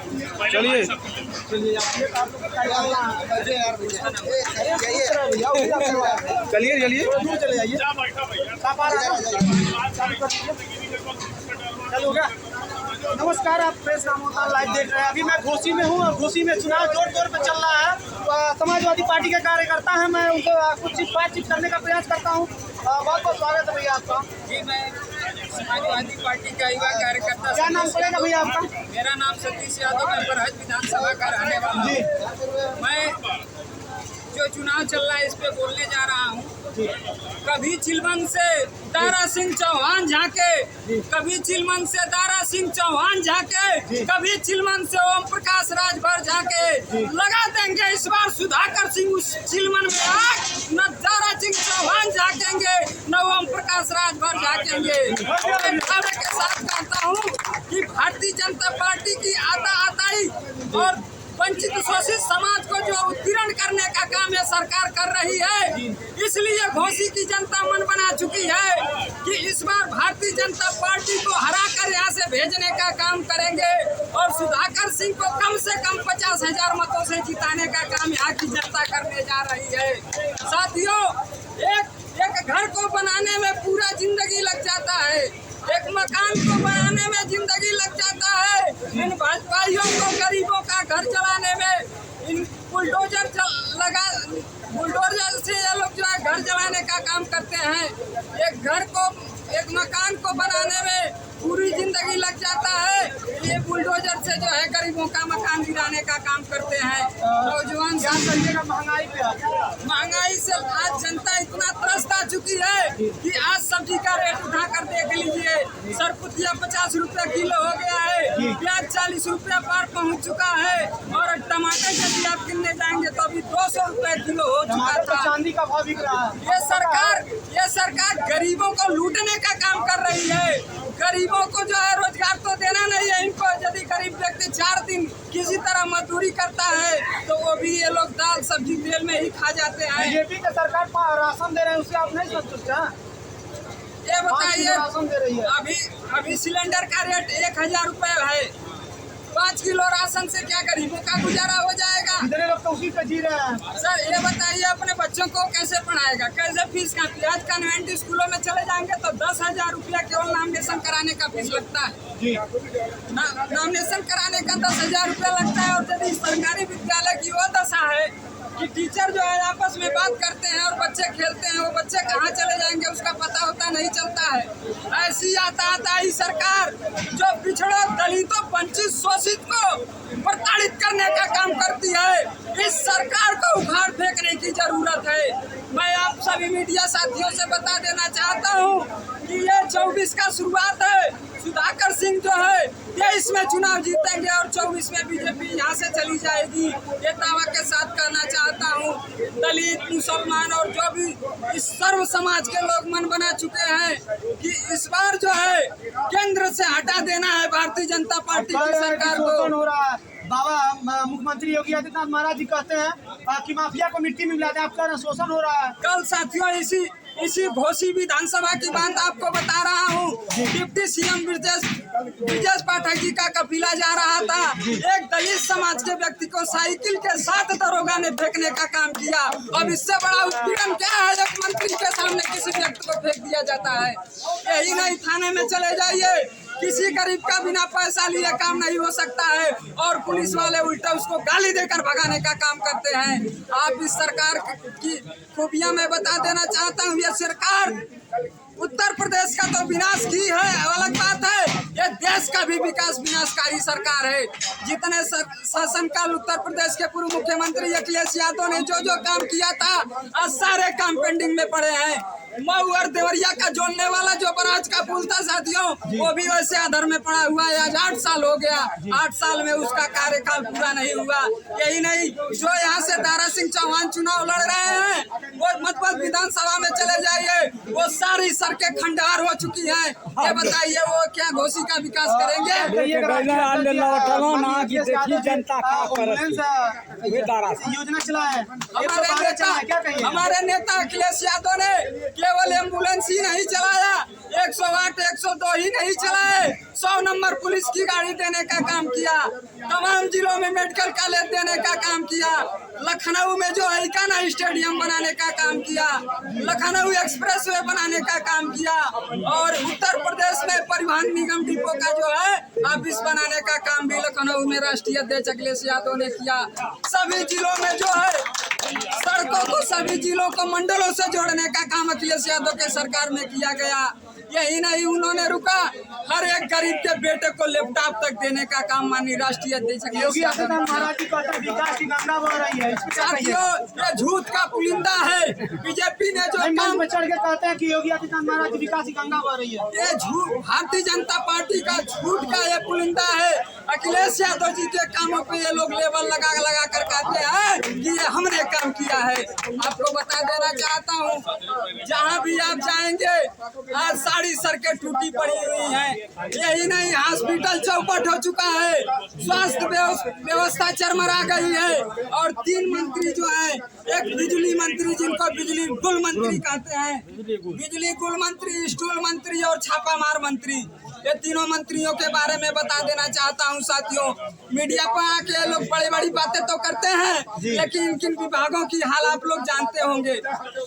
चलिए चलिए चलिए चले जाइए। चलो क्या? नमस्कार, आप प्रेस रामोता लाइव देख रहे हैं। अभी मैं घोसी में हूँ और घोसी में चुनाव जोर तौर पे चल रहा है। समाजवादी पार्टी के कार्यकर्ता हैं, मैं उनको कुछ बातचीत करने का प्रयास करता हूँ। बहुत बहुत स्वागत है भैया आपका। जी, मैं समाजवादी पार्टी का युवा कार्यकर्ता। क्या नाम पड़ेगा भैया आपका? मेरा नाम सतीश यादव, मैं बरहज विधानसभा का रहने वाला हूँ। मैं जो चुनाव चल रहा है इस पे बोलने जा रहा हूँ। कभी चिलमन से दारा सिंह चौहान झांके, कभी चिलमन से दारा सिंह चौहान झांके, कभी चिलमन से ओम प्रकाश राजभर झांके। लगा देंगे इस बार सुधाकर सिंह उस चिलमन में आग। न दारा सिंह चौहान झांकेंगे न ओम प्रकाश राजभर झांकेंगे। दावे के साथ कहता हूँ कि भारतीय जनता पार्टी की आताई और वंचित शोषित समाज को जो उत्पीड़न करने का काम ये सरकार कर रही है, इसलिए घोसी की जनता मन बना चुकी है कि इस बार भारतीय जनता पार्टी को हराकर यहाँ से भेजने का काम करेंगे और सुधाकर सिंह को कम से कम 50,000 मतों से जिताने का काम यहाँ की जनता करने जा रही है। साथियों, एक घर को बनाने में पूरा जिंदगी लग जाता है, एक मकान को बनाने में जिंदगी लग जाता है। इन भाइयों को गरीबों का घर चलाने में इन बुलडोजर से ये लोग जो है घर चलाने का काम करते हैं। एक मकान को बनाने में पूरी जिंदगी लग जाता है, ये बुलडोजर से जो है गरीबों का मकान गिराने का काम करते हैं। नौजवान महंगाई से आज जनता इतना त्रस्त आ चुकी है कि आज सब्जी का रेट उठा कर देख लीजिए। सरपुतिया 50 रुपया किलो हो गया है, प्याज 40 रुपया पार पहुंच चुका है और टमाटर यदि आप किनने जाएंगे तो अभी 200 रुपये किलो हो चुका था। चांदी का भाव बिक रहा है। ये सरकार गरीबों को लूटने का काम कर रही है। गरीबों को जो है रोजगार तो देना नहीं है इनको। यदि गरीब व्यक्ति 4 दिन किसी तरह मजदूरी करता है तो वो भी ये लोग दाल सब्जी तेल में ही खा जाते हैं। बीजेपी के सरकार राशन दे रहे हैं, उससे आप नहीं संतुष्ट हैं? ये बताइए, राशन दे रही है। अभी सिलेंडर का रेट 1,000 रुपये है। 5 किलो राशन से क्या गरीबों का गुजारा हो जाएगा? इतने लोग तो उसी पे जी रहे हैं। सर ये बताइए, अपने बच्चों को कैसे पढ़ाएगा, कैसे फीस का? आज कन्वेंट स्कूलों में चले जाएंगे तो 10,000 रुपया केवल नामिनेशन कराने का फीस लगता है। नामिनेशन कराने का 10,000 रुपया लगता है। और यदि सरकारी विद्यालय की वो दशा है कि टीचर जो है आपस में बात करते हैं और बच्चे खेलते हैं, वो बच्चे कहाँ चले जाएंगे उसका पता होता नहीं चलता है। ऐसी आताई सरकार जो पिछड़ों, दलितों, वंचित, शोषित को प्रताड़ित करने का काम करती है, इस सरकार को उखाड़ फेंकने की जरूरत है। मैं आप सभी मीडिया साथियों से बता देना चाहता हूँ कि ये 24 का शुरुआत है। सुधाकर सिंह जो है 23 में चुनाव जीतेंगे और 24 में बीजेपी यहाँ से चली जाएगी। ये दावा के साथ कहना चाहता हूँ। दलित, मुसलमान और जो भी इस सर्व समाज के लोग मन बना चुके हैं कि इस बार जो है केंद्र से हटा देना है भारतीय जनता पार्टी की सरकार को। हो रहा है। बाबा मुख्यमंत्री योगी आदित्यनाथ महाराज जी कहते हैं कि माफिया को मिट्टी में मिलाते हैं, आपका शोषण हो रहा है। कल साथियों इसी घोसी विधानसभा की बात आपको बता रहा हूँ। डिप्टी सीएम ब्रजेश पाठक जी का कपिला जा रहा था, एक दलित समाज के व्यक्ति को साइकिल के साथ दरोगा ने फेंकने का काम किया। अब इससे बड़ा उत्पीड़न क्या है? एक मंत्री के सामने किसी व्यक्ति को फेंक दिया जाता है। यही नहीं, थाने में चले जाइए, किसी गरीब का बिना पैसा लिए काम नहीं हो सकता है और पुलिस वाले उल्टा उसको गाली देकर भगाने का काम करते हैं। आप इस सरकार की खूबियां मैं बता देना चाहता हूँ। ये सरकार उत्तर प्रदेश का तो विनाश की है, अलग बात है, ये देश का भी विकास विनाशकारी सरकार है। जितने शासनकाल उत्तर प्रदेश के पूर्व मुख्यमंत्री अखिलेश यादव ने जो काम किया था, आज सारे काम पेंडिंग में पड़े हैं। मऊ और देवरिया का जोड़ने वाला जो बराज का पुल था साथियों, वो भी वैसे आधर में पड़ा हुआ है। आज 8 साल हो गया, 8 साल में उसका कार्यकाल पूरा नहीं हुआ। यही नहीं, जो यहाँ से दारा सिंह चौहान चुनाव लड़ रहे हैं, वो मधुबन विधानसभा में चले जाइए, वो सारी सड़कें खंडहर हो चुकी हैं। ये बताइए वो क्या घोसी का विकास करेंगे? योजना चला है हमारे नेता अखिलेश यादव ने केवल एम्बुलेंस ही नहीं चलाया, 108, 102 ही नहीं चलाए, 100 नंबर पुलिस की गाड़ी देने का काम किया, तमाम जिलों में मेडिकल कॉलेज देने का काम किया, लखनऊ में जो है इकाना स्टेडियम बनाने का काम किया, लखनऊ एक्सप्रेसवे बनाने का काम किया, और उत्तर प्रदेश में परिवहन निगम डिपो का जो है ऑफिस बनाने का काम भी लखनऊ में राष्ट्रीय अध्यक्ष अखिलेश यादव ने किया। सभी जिलों में जो है सड़कों को, सभी जिलों को मंडलों से जोड़ने का काम अखिलेश यादव के सरकार में किया गया। यही नहीं, उन्होंने रुका हर एक गरीब के बेटे को लैपटॉप तक देने का काम माननीय राष्ट्रीय अध्यक्ष योगी आदित्यनाथ महाराज की कहते हैं विकास की गंगा बह रही है, इस पे क्या कहिए? साथियों, ये झूठ का पुलिंदा है। बीजेपी ने जो काम में चढ़ के कहते हैं कि योगी आदित्यनाथ महाराज की विकास की गंगा बह रही है, ये झूठ भारतीय जनता पार्टी का झूठ का ये पुलिंदा है। अखिलेश यादव जी के कामों पे ये लोग लेबल लगा लगा कर कहते हैं कि ये हमने काम किया है। आपको बता देना चाहता हूँ, जहाँ भी आप जाएंगे आज सारी सड़कें टूटी पड़ी हुई हैं। यही नहीं, हॉस्पिटल चौपट हो चुका है, स्वास्थ्य व्यवस्था चरमरा गई है, और 3 मंत्री जो हैं, एक बिजली मंत्री जिनको बिजली गुल मंत्री कहते हैं, बिजली गुल मंत्री, स्टूल मंत्री और छापामार मंत्री, ये तीनों मंत्रियों के बारे में बता देना चाहता हूं साथियों। मीडिया पर आके लोग बड़ी बड़ी बातें तो करते हैं, लेकिन किन विभागों की हाल आप लोग जानते होंगे।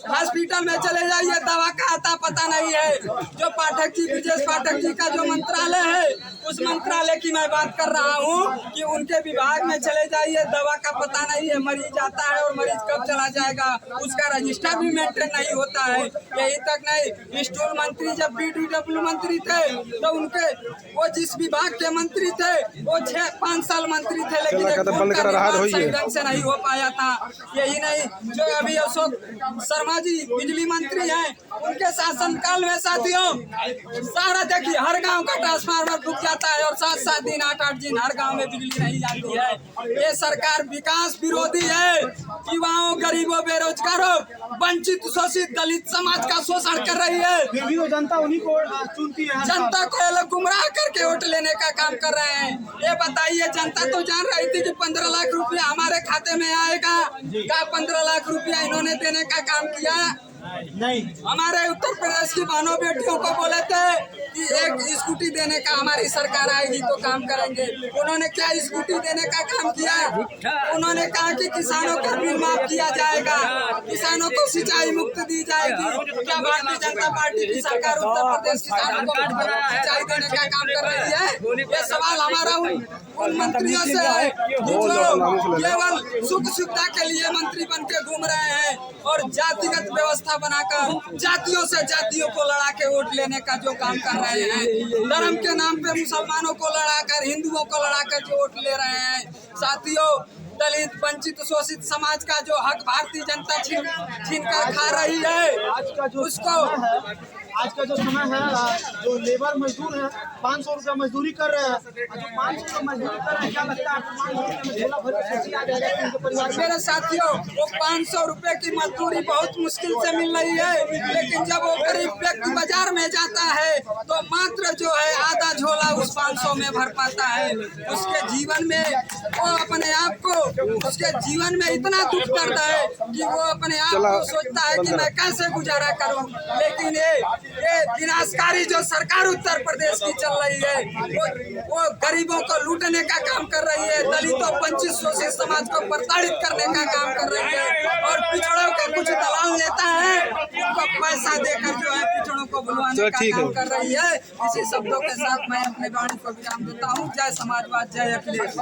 हॉस्पिटल में चले जाइए, दवा का आता पता नहीं है। जो पाठक जी, ब्रजेश पाठक जी का जो मंत्रालय है, उस मंत्रालय की मैं बात कर रहा हूँ कि उनके विभाग में चले जाइए, दवा का पता नहीं है। मरीज आता है और मरीज कब चला जाएगा उसका रजिस्टर भी मेंटेन नहीं होता है। यही तक नहीं, स्टूल मंत्री जब BDW मंत्री थे तो उनके वो जिस विभाग के मंत्री थे वो 5 साल मंत्री थे, लेकिन सही ढंग से नहीं हो पाया था। यही नहीं, जो अभी अशोक शर्मा जी बिजली मंत्री हैं, उनके शासनकाल में साथियों सारा देखिए हर गांव का ट्रांसफार्मर फूक जाता है और 7-7 दिन 8-8 दिन हर गांव में बिजली नहीं जाती है। ये सरकार विकास विरोधी है। युवाओं, गरीबों, बेरोजगारों, वंचित, शोषित दलित समाज का शोषण कर रही है। फिर भी वो जनता उन्हीं को चुनती है, जनता को ये लोग गुमराह करके वोट लेने का काम कर रहे हैं। ये बताइए, जनता तो जान रही थी कि 15 लाख रुपया हमारे खाते में आएगा, क्या 15 लाख रुपया इन्होंने देने का काम किया? नहीं। हमारे उत्तर प्रदेश की बहनों बेटियों को बोले थे कि एक स्कूटी देने का हमारी सरकार आएगी तो काम करेंगे। उन्होंने क्या स्कूटी देने का काम किया? उन्होंने कहा कि किसानों का बिल माफ किया जाएगा, किसानों को सिंचाई मुक्त दी जाएगी। क्या भारतीय जनता पार्टी की सरकार उत्तर प्रदेश किसानों को सिंचाई देने का काम कर रही है? ये सवाल हमारा उन मंत्रियों से है जो केवल सुख सुविधा के लिए मंत्री बन के घूम रहे हैं और जातिगत व्यवस्था बनाकर जातियों से जातियों को लड़ा के वोट लेने का जो काम कर रहे हैं। धर्म के नाम पे मुसलमानों को लड़ाकर, हिंदुओं को लड़ाकर जो वोट ले रहे हैं। साथियों, दलित, वंचित, शोषित समाज का जो हक भारतीय जनता छीन कर खा रही है, आज का जो समय है, जो लेबर मजदूर है 500 रुपया मजदूरी कर रहे हैं, जो 500 रुपया मजदूरी कर रहे हैं, क्या लगता है 500 रुपये में झोला भर के सब्जी आ जाएगा उनके परिवार में? मेरे साथियों, वो 500 रुपए की मजदूरी बहुत मुश्किल से मिल रही है, लेकिन जब वो गरीब व्यक्ति बाजार में जाता है तो मात्र जो है आधा झोला उस 500 में भर पाता है। उसके जीवन में वो अपने आप को, उसके जीवन में इतना दुख करता है कि वो अपने आप को सोचता है कि मैं कैसे गुजारा करूं। लेकिन ये विनाशकारी जो सरकार उत्तर प्रदेश की चल रही है, वो गरीबों को लूटने का काम कर रही है, दलितों, वंचित, शोषित समाज को प्रताड़ित करने का काम कर रही है, और पिछड़ों के कुछ दलाल नेता है उनको पैसा देकर जो है पिछड़ों को बुलवाने का काम कर रही है। इसी शब्दों के साथ मैं अपने वाणी को विराम देता हूँ। जय समाजवाद, जय अखिलेश।